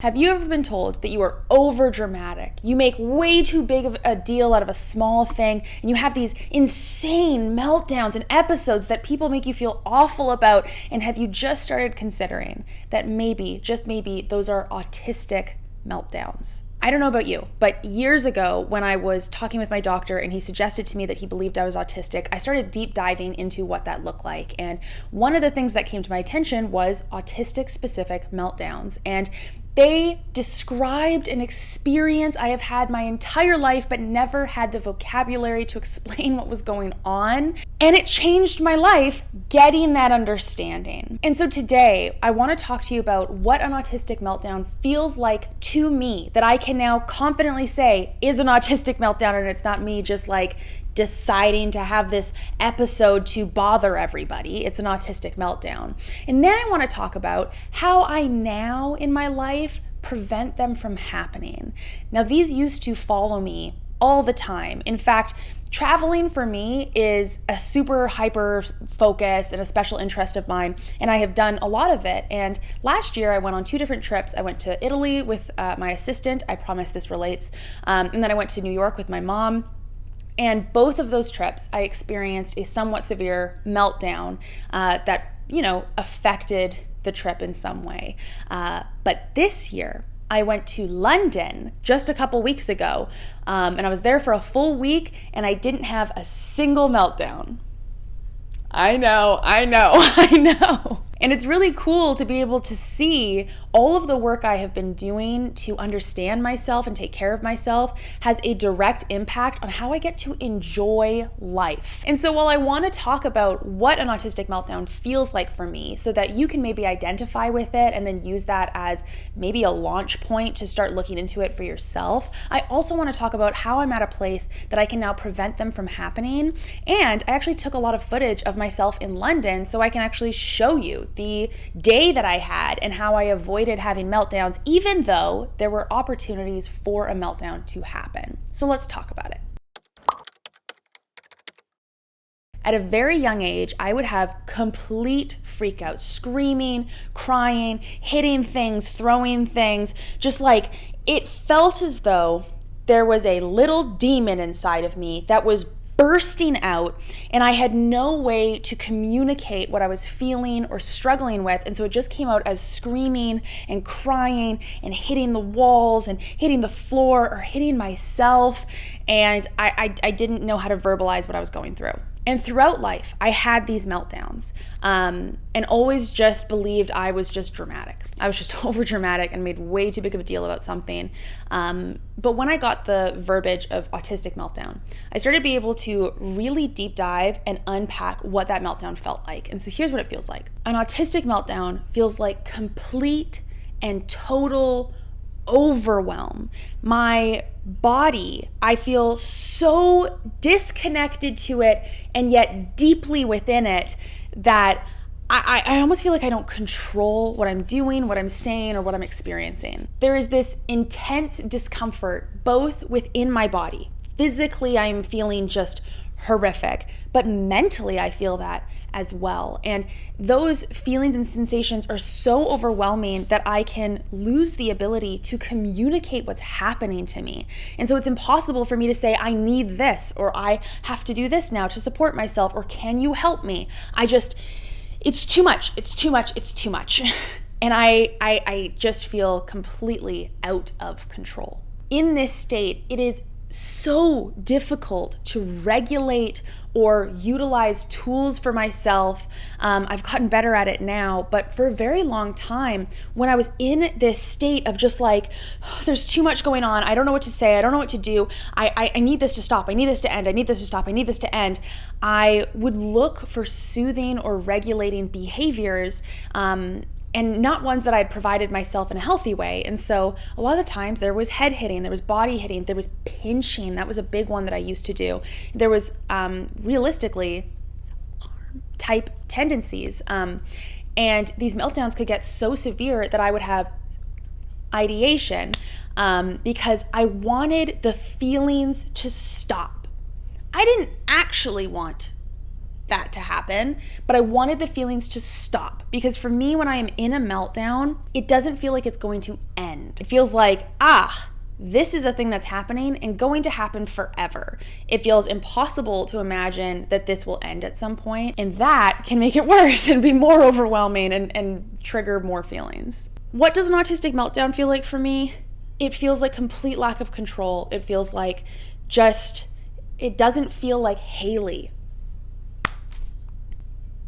Have you ever been told that you are over dramatic? You make way too big of a deal out of a small thing, and you have these insane meltdowns and episodes that people make you feel awful about, and have you just started considering that maybe, just maybe, those are autistic meltdowns? I don't know about you, but years ago when I was talking with my doctor and he suggested to me that he believed I was autistic, I started deep diving into what that looked like. And one of the things that came to my attention was autistic specific meltdowns. And they described an experience I have had my entire life, but never had the vocabulary to explain what was going on. And it changed my life getting that understanding. And so today, I want to talk to you about what an autistic meltdown feels like to me, that I can now confidently say is an autistic meltdown, and it's not me just like deciding to have this episode to bother everybody. It's an autistic meltdown. And then I want to talk about how I now in my life prevent them from happening. Now, these used to follow me all the time. In fact, traveling for me is a super hyper focus and a special interest of mine, and I have done a lot of it. And last year I went on 2 different trips. I went to Italy with my assistant. I promise this relates. And then I went to New York with my mom. And both of those trips, I experienced a somewhat severe meltdown that, affected the trip in some way. But this year, I went to London just a couple weeks ago, and I was there for a full week, and I didn't have a single meltdown. I know. And it's really cool to be able to see all of the work I have been doing to understand myself and take care of myself has a direct impact on how I get to enjoy life. And so while I want to talk about what an autistic meltdown feels like for me so that you can maybe identify with it and then use that as maybe a launch point to start looking into it for yourself, I also want to talk about how I'm at a place that I can now prevent them from happening. And I actually took a lot of footage of myself in London so I can actually show you the day that I had and how I avoided having meltdowns, even though there were opportunities for a meltdown to happen. So let's talk about it. At a very young age, I would have complete freakouts, screaming, crying, hitting things, throwing things, just like it felt as though there was a little demon inside of me that was bursting out, and I had no way to communicate what I was feeling or struggling with. And so it just came out as screaming and crying and hitting the walls and hitting the floor or hitting myself. And I didn't know how to verbalize what I was going through. And throughout life, I had these meltdowns and always just believed I was just dramatic. I was just over dramatic and made way too big of a deal about something. But when I got the verbiage of autistic meltdown, I started to be able to really deep dive and unpack what that meltdown felt like. And so here's what it feels like. An autistic meltdown feels like complete and total overwhelm. My body, I feel so disconnected to it and yet deeply within it that I almost feel like I don't control what I'm doing, what I'm saying, or what I'm experiencing. There is this intense discomfort both within my body. Physically, I am feeling just horrific, but mentally I feel that as well. And those feelings and sensations are so overwhelming that I can lose the ability to communicate what's happening to me. And so it's impossible for me to say, I need this, or I have to do this now to support myself, or can you help me? It's too much. And I just feel completely out of control. In this state, it is so difficult to regulate or utilize tools for myself. I've gotten better at it now, but for a very long time, when I was in this state of just like, oh, there's too much going on, I don't know what to say, I don't know what to do, I need this to stop, I need this to end, I need this to stop, I need this to end, I would look for soothing or regulating behaviors, and not ones that I'd provided myself in a healthy way. And so a lot of the times there was head hitting, there was body hitting, there was pinching. That was a big one that I used to do. There was realistically type tendencies. And these meltdowns could get so severe that I would have ideation because I wanted the feelings to stop. I didn't actually want that to happen, but I wanted the feelings to stop, because for me, when I am in a meltdown, it doesn't feel like it's going to end. It feels like, this is a thing that's happening and going to happen forever. It feels impossible to imagine that this will end at some point, and that can make it worse and be more overwhelming and trigger more feelings. What does an autistic meltdown feel like for me? It feels like complete lack of control. It feels like it doesn't feel like Haley.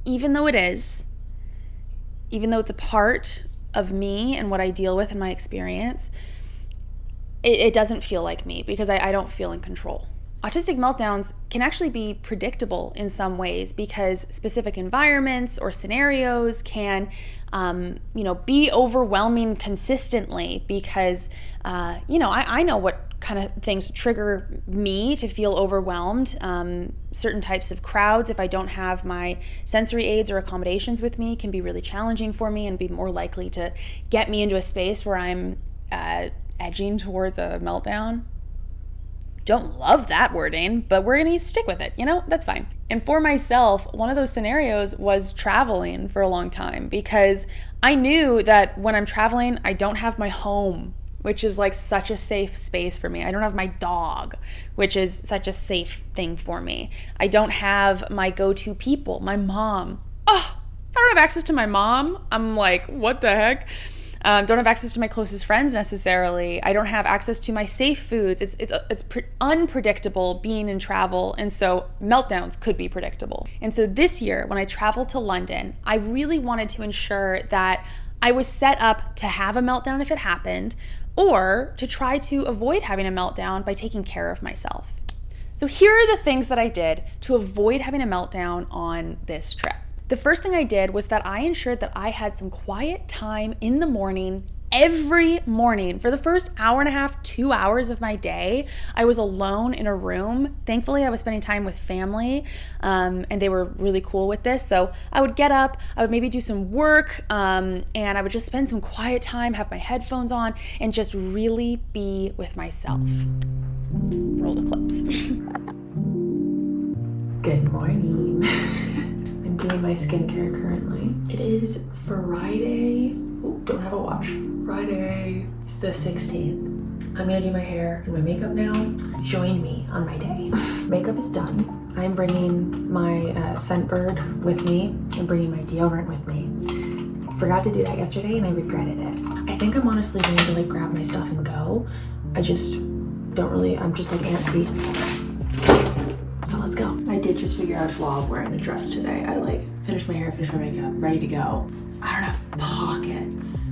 Even though it's a part of me and what I deal with in my experience, it doesn't feel like me because I don't feel in control. Autistic meltdowns can actually be predictable in some ways because specific environments or scenarios can, be overwhelming consistently because, I know what kind of things trigger me to feel overwhelmed. Certain types of crowds, if I don't have my sensory aids or accommodations with me, can be really challenging for me and be more likely to get me into a space where I'm edging towards a meltdown. Don't love that wording, but we're gonna stick with it, that's fine. And for myself, one of those scenarios was traveling for a long time because I knew that when I'm traveling, I don't have my home, which is like such a safe space for me. I don't have my dog, which is such a safe thing for me. I don't have my go-to people, my mom. If I don't have access to my mom, I'm like, what the heck? Don't have access to my closest friends necessarily. I don't have access to my safe foods. It's unpredictable being in travel, and so meltdowns could be predictable. And so this year, when I traveled to London, I really wanted to ensure that I was set up to have a meltdown if it happened, or to try to avoid having a meltdown by taking care of myself. So here are the things that I did to avoid having a meltdown on this trip. The first thing I did was that I ensured that I had some quiet time in the morning, every morning. For the first hour and a half, 2 hours of my day, I was alone in a room. Thankfully, I was spending time with family, and they were really cool with this. So I would get up, I would maybe do some work, and I would just spend some quiet time, have my headphones on, and just really be with myself. Roll the clips. Good morning. I'm doing my skincare currently. It is Friday. Don't have a watch. Friday is the 16th. I'm gonna do my hair and my makeup now. Join me on my day. Makeup is done. I'm bringing my Scentbird with me. I'm bringing my deodorant with me. Forgot to do that yesterday and I regretted it. I think I'm honestly going to grab my stuff and go. I'm just antsy. So let's go. I did just figure out a flaw of wearing a dress today. I finished my hair, finished my makeup, ready to go. I don't have pockets.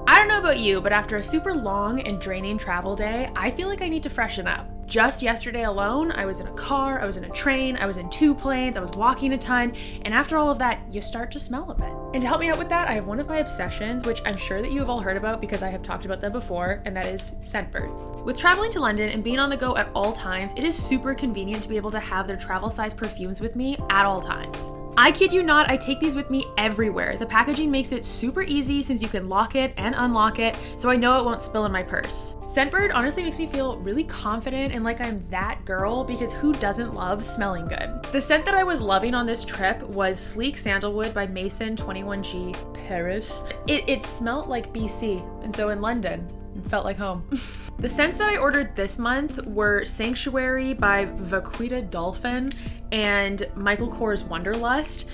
I don't know about you, but after a super long and draining travel day, I feel like I need to freshen up. Just yesterday alone, I was in a car, I was in a train, I was in 2 planes, I was walking a ton, and after all of that, you start to smell a bit. And to help me out with that, I have one of my obsessions, which I'm sure that you have all heard about because I have talked about them before, and that is Scentbird. With traveling to London and being on the go at all times, it is super convenient to be able to have their travel size perfumes with me at all times. I kid you not, I take these with me everywhere. The packaging makes it super easy since you can lock it and unlock it, so I know it won't spill in my purse. Scentbird honestly makes me feel really confident and like I'm that girl, because who doesn't love smelling good? The scent that I was loving on this trip was Sleek Sandalwood by Mason 21G Paris. It smelled like BC, and so in London, it felt like home. The scents that I ordered this month were Sanctuary by Vaquita Dolphin and Michael Kors Wonderlust.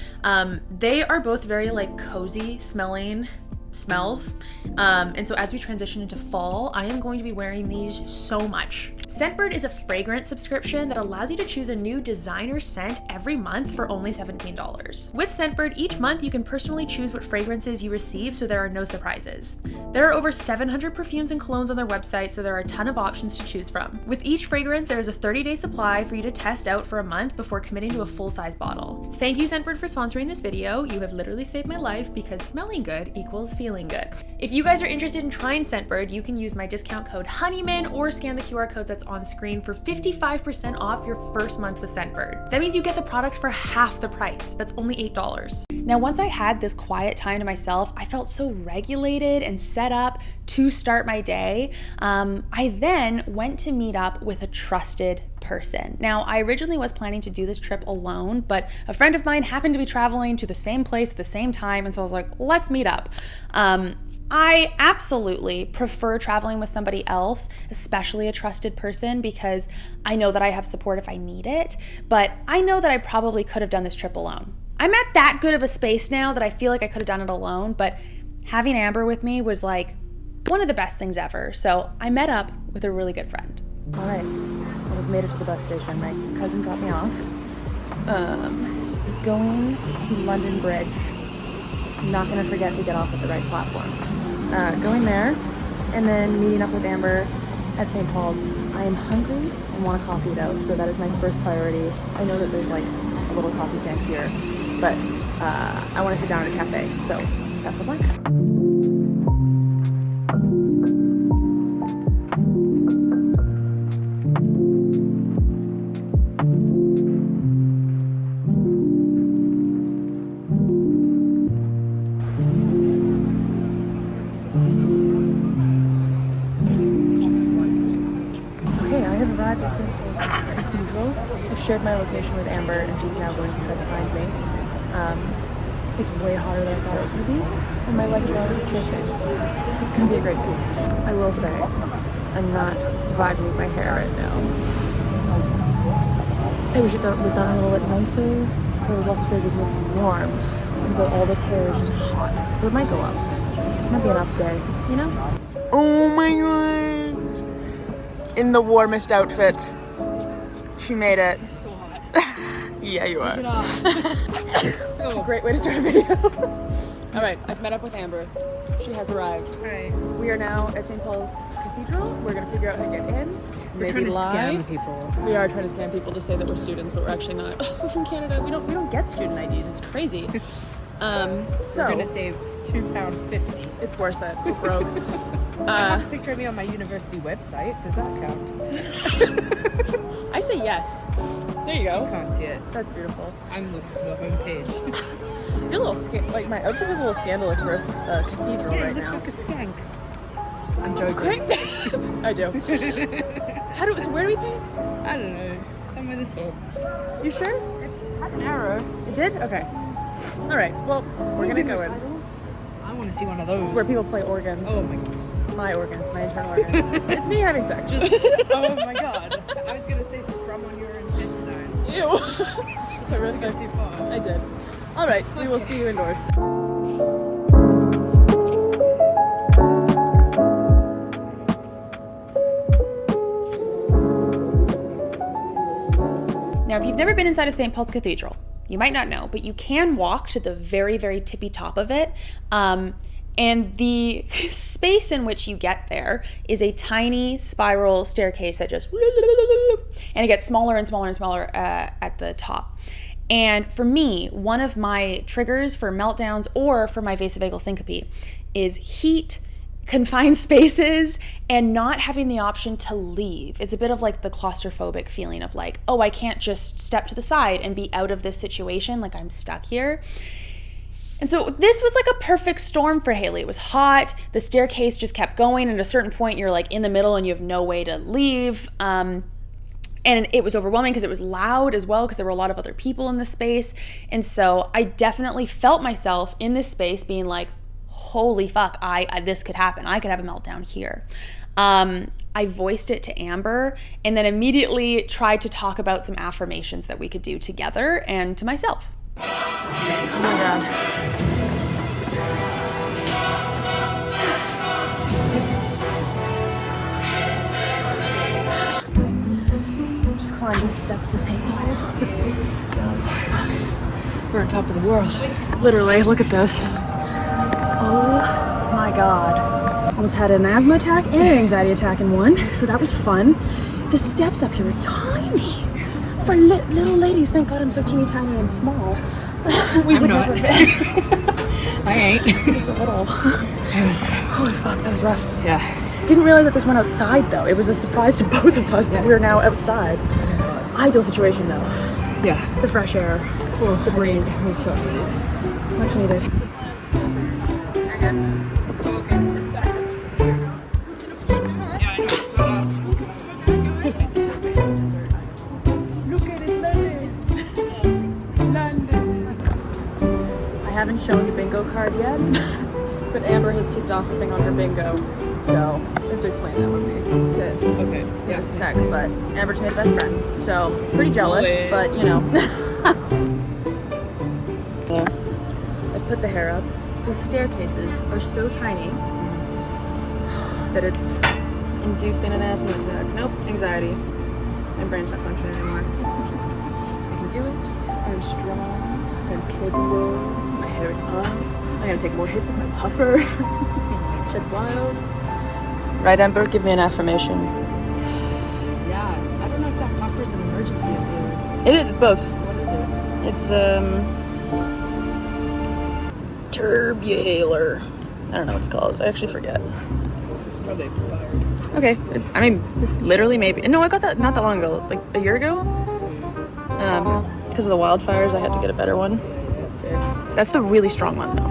They are both very cozy smelling smells. And so as we transition into fall, I am going to be wearing these so much. Scentbird is a fragrance subscription that allows you to choose a new designer scent every month for only $17. With Scentbird, each month you can personally choose what fragrances you receive, so there are no surprises. There are over 700 perfumes and colognes on their website, so there are a ton of options to choose from. With each fragrance, there is a 30-day supply for you to test out for a month before committing to a full-size bottle. Thank you, Scentbird, for sponsoring this video. You have literally saved my life because smelling good equals feeling good. If you guys are interested in trying Scentbird, you can use my discount code HONEYMAN or scan the QR code that's on screen for 55% off your first month with Scentbird. That means you get the product for half the price. That's only $8. Now, once I had this quiet time to myself, I felt so regulated and set up to start my day. I then went to meet up with a trusted person. Now, I originally was planning to do this trip alone, but a friend of mine happened to be traveling to the same place at the same time, and so I was like, let's meet up. I absolutely prefer traveling with somebody else, especially a trusted person, because I know that I have support if I need it, but I know that I probably could have done this trip alone. I'm at that good of a space now that I feel like I could have done it alone, but having Amber with me was like one of the best things ever. So I met up with a really good friend. All right, I've made it to the bus station. My cousin dropped me off. Going to London Bridge. I'm not gonna forget to get off at the right platform. Going there, and then meeting up with Amber at St. Paul's. I am hungry and want a coffee though, so that is my first priority. I know that there's like a little coffee stand here, but I want to sit down at a cafe, so that's the plan. Arrived at St. Paul's Cathedral. I've shared my location with Amber, and she's now going to try to find me. It's way hotter than I thought it was going to be, and my legs are already tripping, so it's going to be a great week. I will say, I'm not vibing with my hair right now. I wish it was done a little bit nicer, or it was less frizzy because it's warm, and so all this hair is just hot, so it might go up. It might be an up day, you know? Oh my god! In the warmest outfit. She made it. It's so hot. Yeah, you are. Take it off. That's a great way to start a video. All right, I've met up with Amber. She has arrived. Hi. We are now at St. Paul's Cathedral. We're gonna figure out how to get in. We're trying to scam people. We are trying to scam people to say that we're students, but we're actually not. We're from Canada. We don't get student IDs. It's crazy. So we're gonna save £2.50. It's worth it. We're broke. I have a picture of me on my university website. Does that count? I say yes. There you go. You can't see it. That's beautiful. I'm looking at the homepage. I feel a little like my outfit was a little scandalous for a cathedral Yeah, right you look now. like a skank. I'm joking. I do. So where do we pay? I don't know. Somewhere this way. You sure? It had an arrow. It did? Okay. All right. Well, we're gonna go in. I want to see one of those. It's where people play organs. Oh my god. My organs, my internal organs. It's me having sex. Oh my god. I was gonna say strum on your intestines. Ew. Horrific. Too far. I did. All right. We will see you indoors. Now, if you've never been inside of St. Paul's Cathedral, you might not know, but you can walk to the very, very tippy top of it. And the space in which you get there is a tiny spiral staircase that just, and it gets smaller and smaller and smaller at the top. And for me, one of my triggers for meltdowns or for my vasovagal syncope is heat, confined spaces, and not having the option to leave. It's a bit of like the claustrophobic feeling of like, oh, I can't just step to the side and be out of this situation, like I'm stuck here. And so this was like a perfect storm for Haley. It was hot, the staircase just kept going, and at a certain point you're like in the middle and you have no way to leave. And it was overwhelming because it was loud as well because there were a lot of other people in the space. And so I definitely felt myself in this space being like, holy fuck, this could happen. I could have a meltdown here. I voiced it to Amber and then immediately tried to talk about some affirmations that we could do together and to myself. Oh my god. Just climbed these steps to St. Paul's. We're on top of the world. Literally, look at this. Oh my god. Almost had an asthma attack and an anxiety attack in one, so that was fun. The steps up here are tiny. For little ladies, thank god I'm so teeny tiny and small. We would never been. I ain't. Just a little. Holy fuck, that was rough. Yeah. Didn't realize that this went outside though. It was a surprise to both of us that we're now outside. Ideal situation though. Yeah. The fresh air, the breeze. It was so good. Much needed. Look at it, London. I haven't shown the bingo card yet, but Amber has ticked off a thing on her bingo, so I have to explain that when we sit. Okay. Yeah, text, but Amber's made a best friend, so pretty jealous, Always. but you know. There. I've put the hair up. These staircases are so tiny that it's inducing an asthma attack. Nope, anxiety. My brain's not functioning anymore. I can do it. I'm strong. I'm capable. My hair is up. I'm gonna take more hits of my puffer. Shit's wild. Right, Amber? Give me an affirmation. Yeah, I don't know if that puffer's an emergency of you. It is. It's both. What is it? It's turbular. I don't know what it's called. I actually forget. Probably expired. Okay. I mean, literally, maybe. No, I got that not that long ago. Like a year ago. Because of the wildfires, I had to get a better one. Fair. That's the really strong one, though.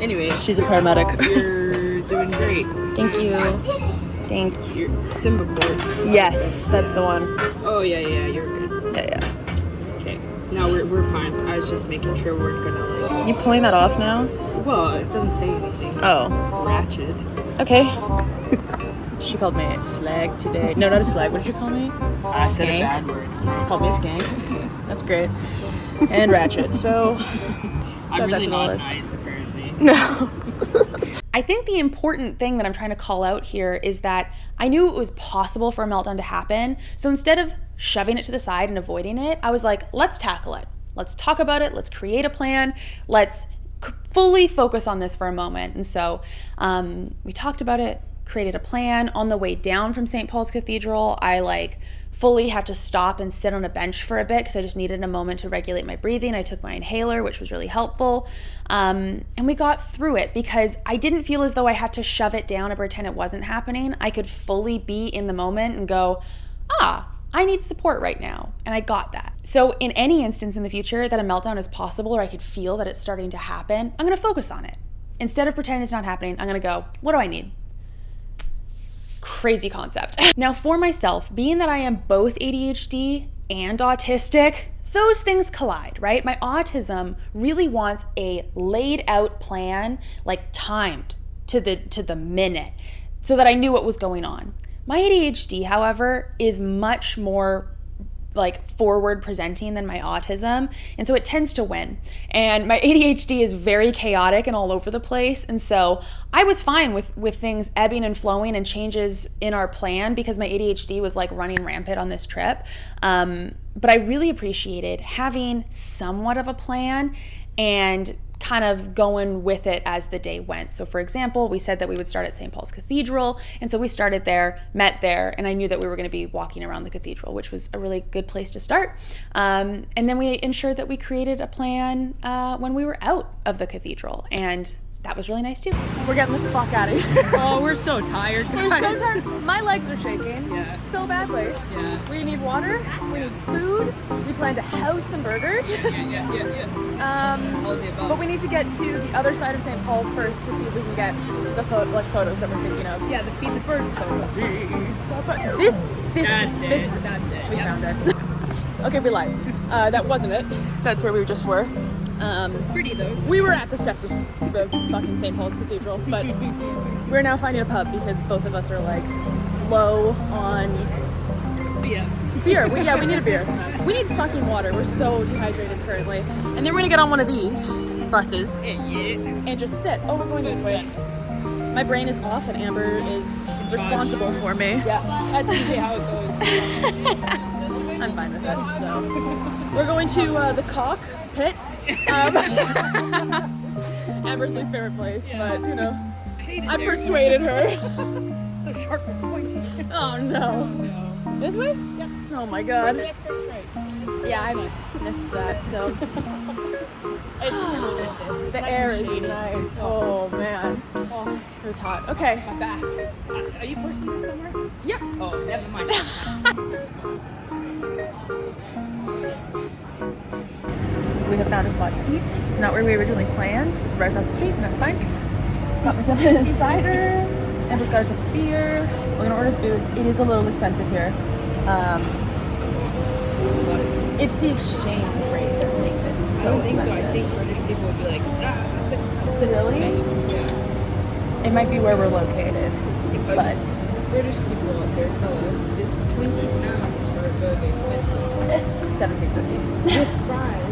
Anyway, She's a paramedic. you're doing great. Thank you. Thanks. You're Symbicort. Yes, that's the one. Oh yeah, you're good. Yeah. Okay. No, we're fine. I was just making sure we're gonna like. You pulling that off now? Well, it doesn't say anything. Oh. Ratchet. Okay. She called me a slag today. No, not a slag. What did you call me? I said a Skank. bad word. She called me a skank. That's great. And ratchet. So. I'm Add that really to the not list. nice, apparently. No. I think the important thing that I'm trying to call out here is that I knew it was possible for a meltdown to happen. So instead of shoving it to the side and avoiding it, I was like, let's tackle it. Let's talk about it. Let's create a plan. Let's fully focus on this for a moment. And so we talked about it, created a plan. On the way down from St. Paul's Cathedral, I fully had to stop and sit on a bench for a bit because I just needed a moment to regulate my breathing. I took my inhaler, which was really helpful. And we got through it because I didn't feel as though I had to shove it down and pretend it wasn't happening. I could fully be in the moment and go, I need support right now. And I got that. So in any instance in the future that a meltdown is possible or I could feel that it's starting to happen, I'm gonna focus on it. Instead of pretending it's not happening, I'm gonna go, what do I need? Crazy concept. Now for myself, being that I am both ADHD and autistic, those things collide, right? My autism really wants a laid out plan, timed to the minute so that I knew what was going on. My ADHD, however, is much more forward presenting than my autism, and so it tends to win. And my ADHD is very chaotic and all over the place, and so I was fine with things ebbing and flowing and changes in our plan because my ADHD was running rampant on this trip. But I really appreciated having somewhat of a plan and kind of going with it as the day went. So for example, we said that we would start at St. Paul's Cathedral, and so we started there, met there, and I knew that we were going to be walking around the cathedral, which was a really good place to start. And then we ensured that we created a plan when we were out of the cathedral, and that was really nice too. We're getting the fuck out of here. Oh, we're so tired. We're so tired. My legs are shaking so badly. Yeah. We need water. We need food. We plan to house some burgers. Yeah. All of the above. But we need to get to the other side of St. Paul's first to see if we can get the photos that we're thinking of. Yeah, the feed the birds photos. This That's is it. we found it. Okay, we lied. That wasn't it. That's where we just were. Pretty though. We were at the steps of the fucking St. Paul's Cathedral, but we're now finding a pub because both of us are low on beer. We need a beer. We need fucking water. We're so dehydrated currently. And then we're gonna get on one of these buses and just sit. Oh, we're going this way. My brain is off and Amber is responsible for me. Yeah, that's usually how it goes. I'm fine with that. So we're going to the cockpit. Amber's least favorite place, but I persuaded her. So sharp and pointy. Oh no. This way? Yep. Oh my god. First right. Yeah, I missed that, so. It's The air is nice. Oh man. Oh, it was hot. Okay. My back. Are you posting this somewhere? Yep. Oh, never mind. we have found a spot to eat. It's not where we originally planned. It's right across the street, and that's fine. Got myself a cider. Amber's got herself a beer. We're gonna order food. It is a little expensive here. It's the exchange rate that makes it I so don't think so. I expensive. think British people would be like, it's expensive. Really? Yeah. It might be where we're located, but British people out there tell us it's 20 pounds for a burger expensive. $17.50. With fries.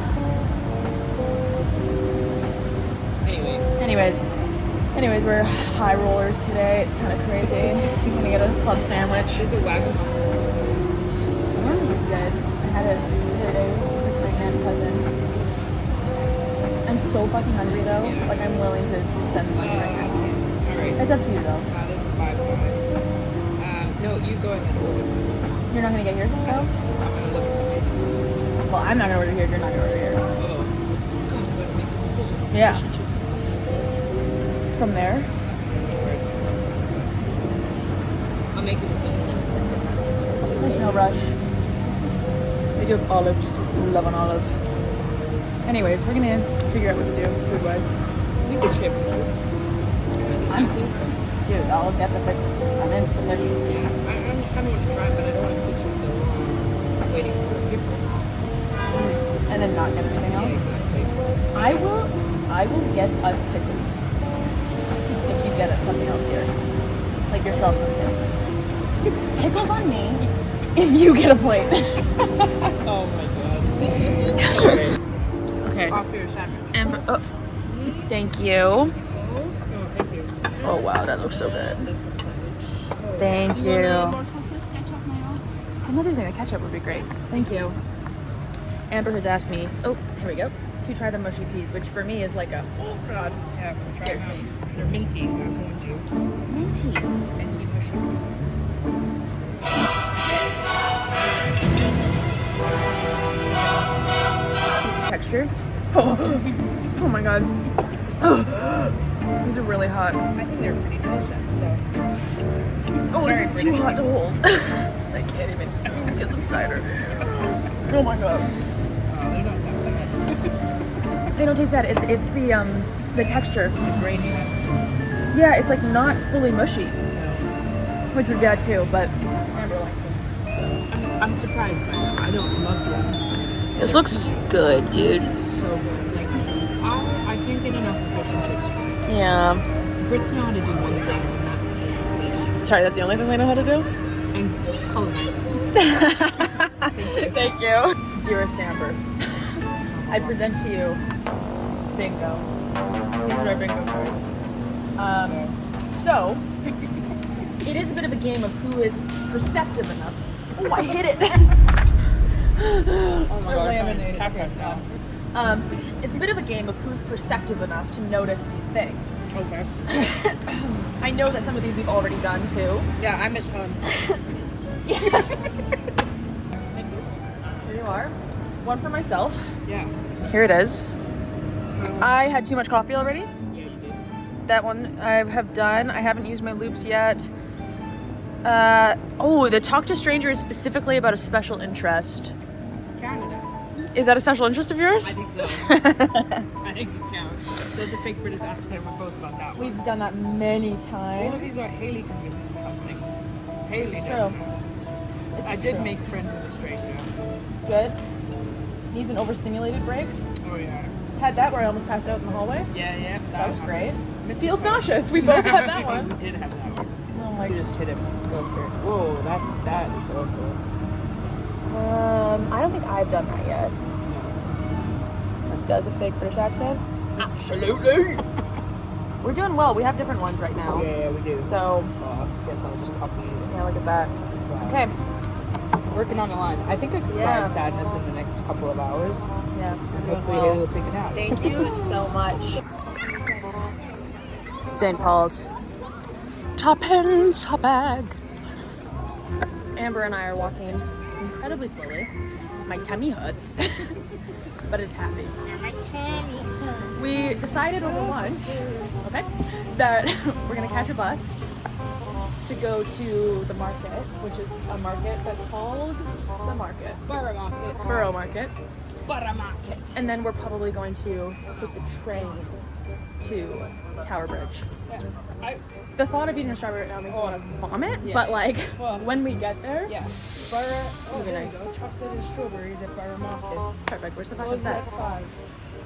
Anyways, we're high rollers today. It's kind of crazy. I'm gonna get a club sandwich. There's a wagon. One was good. I had it the other day with my aunt and cousin. I'm so fucking hungry though. Yeah. Like I'm willing to spend the money right now. Alright. It's up to you though. There's a Five Guys. No, you go ahead and order. You're not gonna get here though? I'm gonna look at the menu. Well, I'm not gonna order here. You're not gonna order here. Oh. God, I'm gonna make a decision. Yeah. Fish and chips are so good. From there? Where it's coming from. I'll make a decision in a second. There's no rush. They do have olives. Love on olives. Anyways, we're gonna figure out what to do food-wise. We could ship those. Dude, I'll get the pickles. I'm in for the pickles. Yeah, I kind of want to try, but I don't want to sit here so long waiting for people. And then not get anything Yeah, else. exactly. I will get us pickles if you get us something else here. Like yourself something. Pickles on me if you get a plate. Oh my god. Okay. Off your sandwich. And thank you. Oh, thank you. Oh wow, that looks so good. Thank you. More sauces, ketchup, mayo? Another thing, the ketchup would be great. Thank you. Amber has asked me, oh, here we go, to try the mushy peas, which for me is like a, oh god, Yeah, it scares me. They're minty. I warned you. Minty. Minty mushrooms. Texture. Oh my god. These are really hot. I think they're pretty delicious, so. Oh, Sorry, this is British too hot to hold. I can't even get some cider. Oh my god. Oh, they're not that bad. They don't taste bad. It's the texture. The graininess. Yeah, it's like not fully mushy, No. which would be bad too, but Amber likes them. I'm surprised by them. I don't love them. This looks good, dude. This is so good. Like, I can't get enough of fish and chips fries. Yeah. Brits know how to do one thing, and that's fish. Sorry, that's the only thing they know how to do? And colonize it. Thank you. Dearest Amber, I present to you bingo. These are our bingo cards. So, it is a bit of a game of who is perceptive enough. Oh, I hit it! Oh my god. Laminated. Tap Okay, now. It's a bit of a game of who's perceptive enough to notice these things. Okay. I know that some of these we've already done too. Yeah, I miss home. Yeah. Thank you. Here you are. One for myself. Yeah. Here it is. I had too much coffee already. Yeah, you did. That one I have done. I haven't used my loops yet. The Talk to Stranger is specifically about a special interest. Canada. Is that a special interest of yours? I think so. I think it counts. There's a fake British accent. We're both about that one. We've done that many All of times. these are Haley convinces something. Haley This is doesn't true. know. This I is did true. make friends with a stranger. Good. Needs an overstimulated break. Oh yeah. Had that where I almost passed out in the hallway. Yeah. That was great. Mrs. Feels nauseous. We both had that We one. did have that one. Oh my You just hit him. Go for it. Whoa, that is awful. I don't think I've done that yet. Does a fake British accent? Absolutely. We're doing well. We have different ones right now. Yeah, we do. So, I guess I'll just copy it. yeah, look at that. Wow. Okay. Working on the line. I think I could Yeah. cry sadness in the next couple of hours. Yeah. And hopefully Haley will take it out. Thank you so much. St. Paul's. Tuppence a bag. Amber and I are walking incredibly slowly. My tummy hurts, but it's happy. We decided over lunch, okay, that we're gonna catch a bus to go to the market, which is a market that's called the Market. Borough Market. Borough Market. Butter Market. And then we're probably going to take the train to Tower Bridge. Yeah. The thought of eating a strawberry right now makes me want to vomit, Yeah. but like Well, when we get there, Yeah. Butter. Oh, It'll be there nice. you go. Chocolate and strawberries at Butter Market. perfect. Where's the fucking Those set? at 5.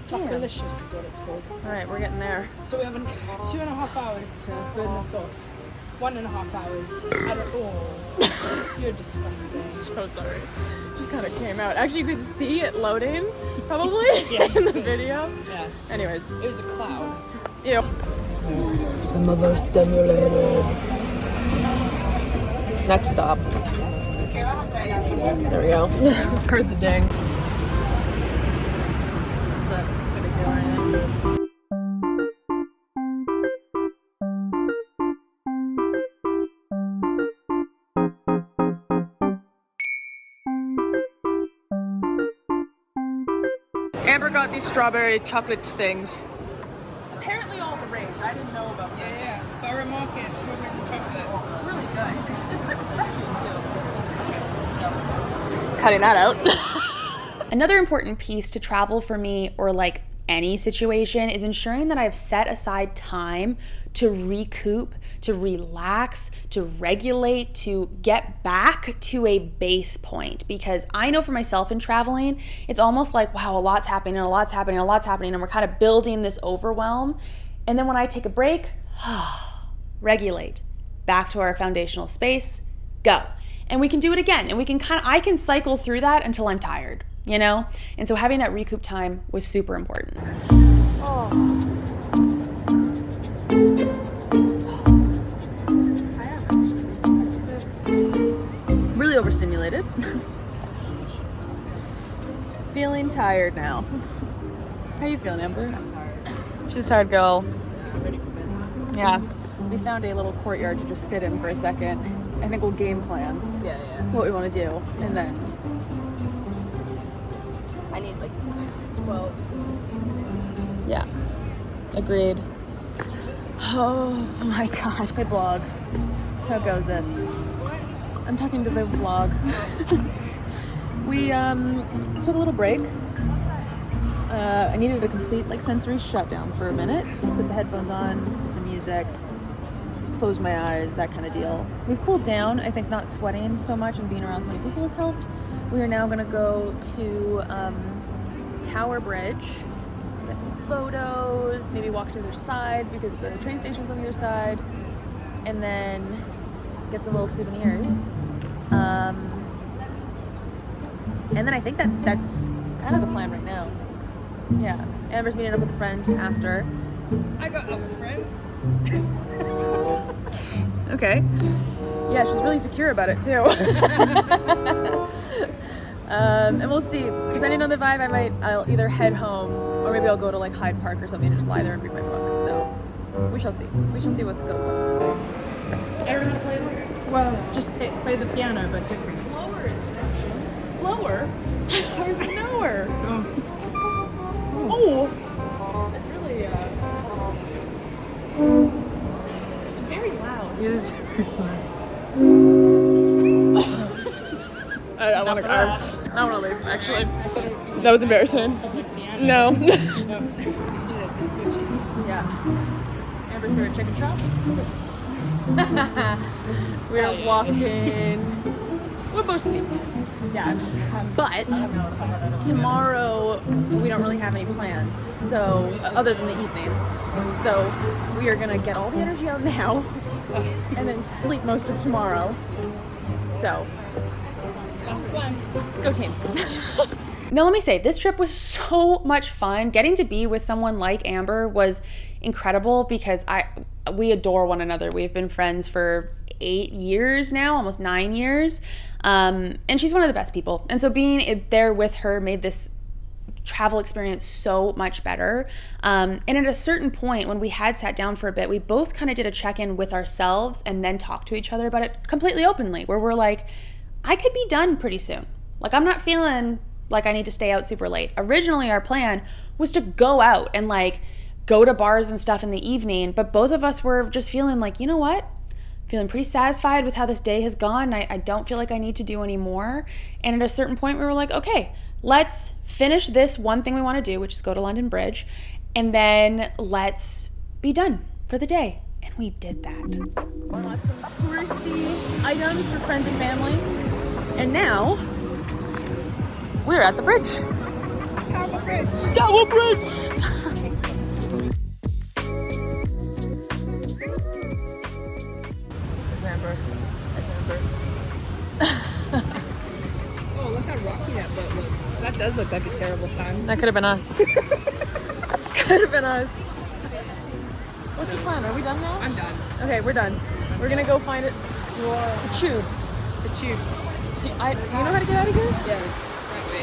Chocolicious is what it's called. All right, we're getting there. So we have 2.5 hours to burn this off. 1.5 hours at all. You're disgusting. So sorry. Just kind of came out. Actually, you could see it loading, probably, in the video. Yeah. Anyways, It was a cloud. ew. I'm overstimulated. Next stop. There we go. Heard the ding. What's up? It's gonna go right in. Amber got these strawberry chocolate things. Apparently all the rage. I didn't know about this. Yeah. Butter Market, strawberries and chocolate. It's really good. It's quite refreshing too. So, cutting that out. Another important piece to travel for me, or like any situation, is ensuring that I've set aside time to recoup, to relax, to regulate, to get back to a base point. Because I know for myself in traveling, it's almost like, wow, a lot's happening, and a lot's happening, and a lot's happening, and we're kind of building this overwhelm. And then when I take a break, regulate, back to our foundational space, go. And we can do it again. And I can cycle through that until I'm tired, you know? And so having that recoup time was super important. Really overstimulated. Feeling tired now. How you feeling, Amber? I'm tired. She's a tired girl. I'm ready for bed. Yeah. We found a little courtyard to just sit in for a second. I think we'll game plan Yeah. what we want to do, and then I need like 12. yeah, agreed. Oh my gosh. Hey vlog, how goes it? I'm talking to the vlog. We took a little break. I needed a complete like sensory shutdown for a minute. Put the headphones on, listen to some music, close my eyes, that kind of deal. We've cooled down. I think not sweating so much and being around so many people has helped. We are now gonna go to Tower Bridge, get some photos, maybe walk to the other side because the train station's on the other side, and then get some little souvenirs. And then I think that's kind of the plan right now. Yeah, Amber's meeting up with a friend after. I got other friends. Okay. Yeah, she's really secure about it too. And we'll see. Depending on the vibe, I'll either head home or maybe I'll go to like Hyde Park or something and just lie there and read my book. So we shall see. We shall see what goes on. Erin, how to play? Well, just play the piano, but different. Lower instructions. Lower? How's the lower? Oh! That's really, it's very loud. It is. I want to leave, actually. That was embarrassing. No. You see this? It's Gucci. Yeah. Amber's favorite chicken shop. We're walking. We're mostly. Yeah. But tomorrow we don't really have any plans. So other than the evening. So we are gonna get all the energy out now and then sleep most of tomorrow. So go team. Now, let me say, this trip was so much fun. Getting to be with someone like Amber was incredible because we adore one another. We've been friends for 8 years now, almost 9 years. And she's one of the best people. And so being there with her made this travel experience so much better. And at a certain point, when we had sat down for a bit, we both kind of did a check-in with ourselves and then talked to each other about it completely openly, where we're like, I could be done pretty soon. Like, I'm not feeling like I need to stay out super late. Originally, our plan was to go out and like go to bars and stuff in the evening, but both of us were just feeling like, you know what? Feeling pretty satisfied with how this day has gone. I don't feel like I need to do any more. And at a certain point, we were like, okay, let's finish this one thing we want to do, which is go to London Bridge, and then let's be done for the day. And we did that. Bought some touristy items for friends and family. And now we're at the bridge. Tower Bridge. Tower Bridge! Oh, look how rocky that boat looks. That does look like a terrible time. That could have been us. That could have been us. What's the plan? Are we done now? I'm done. Okay, we're done. We're gonna go find it. The tube. The tube. Do you know how to get out of here? Yeah, that way.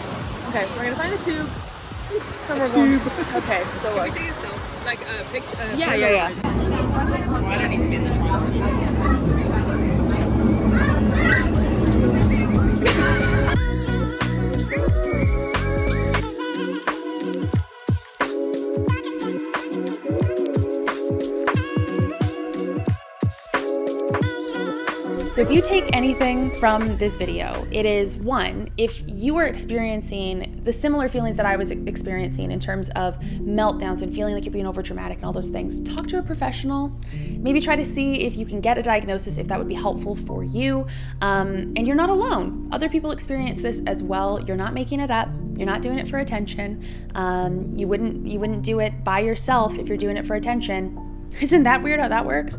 Okay, we're gonna find a tube. Then we're going. Okay, so Can look. we take a selfie? Like a picture? Yeah. Oh, I don't need to be in this one. So if you take anything from this video, it is one, if you are experiencing the similar feelings that I was experiencing in terms of meltdowns and feeling like you're being overdramatic and all those things, talk to a professional. Maybe try to see if you can get a diagnosis, if that would be helpful for you. And you're not alone. Other people experience this as well. You're not making it up. You're not doing it for attention. You wouldn't do it by yourself if you're doing it for attention. Isn't that weird how that works?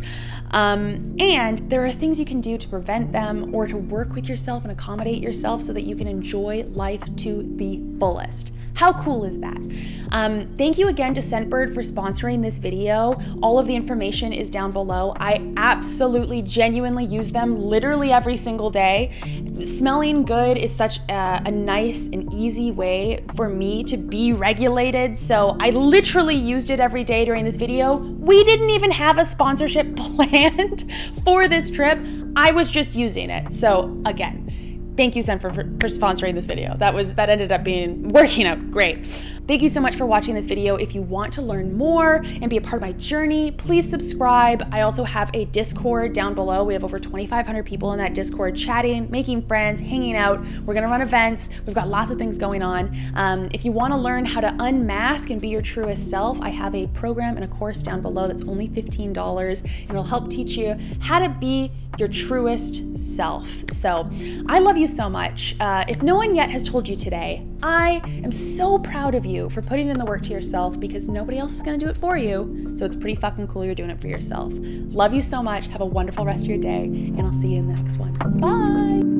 And there are things you can do to prevent them or to work with yourself and accommodate yourself so that you can enjoy life to the fullest. How cool is that? Thank you again to Scentbird for sponsoring this video. All of the information is down below. I absolutely, genuinely use them literally every single day. Smelling good is such a nice and easy way for me to be regulated. So I literally used it every day during this video. We didn't even have a sponsorship planned for this trip. I was just using it. So again, thank you, Scentbird, for sponsoring this video. That ended up working out great. Thank you so much for watching this video. If you want to learn more and be a part of my journey, please subscribe. I also have a Discord down below. We have over 2,500 people in that Discord chatting, making friends, hanging out. We're gonna run events. We've got lots of things going on. If you wanna learn how to unmask and be your truest self, I have a program and a course down below that's only $15, and it'll help teach you how to be your truest self. So I love you so much. If no one yet has told you today, I am so proud of you for putting in the work to yourself, because nobody else is gonna do it for you. So it's pretty fucking cool you're doing it for yourself. Love you so much. Have a wonderful rest of your day, and I'll see you in the next one. Bye.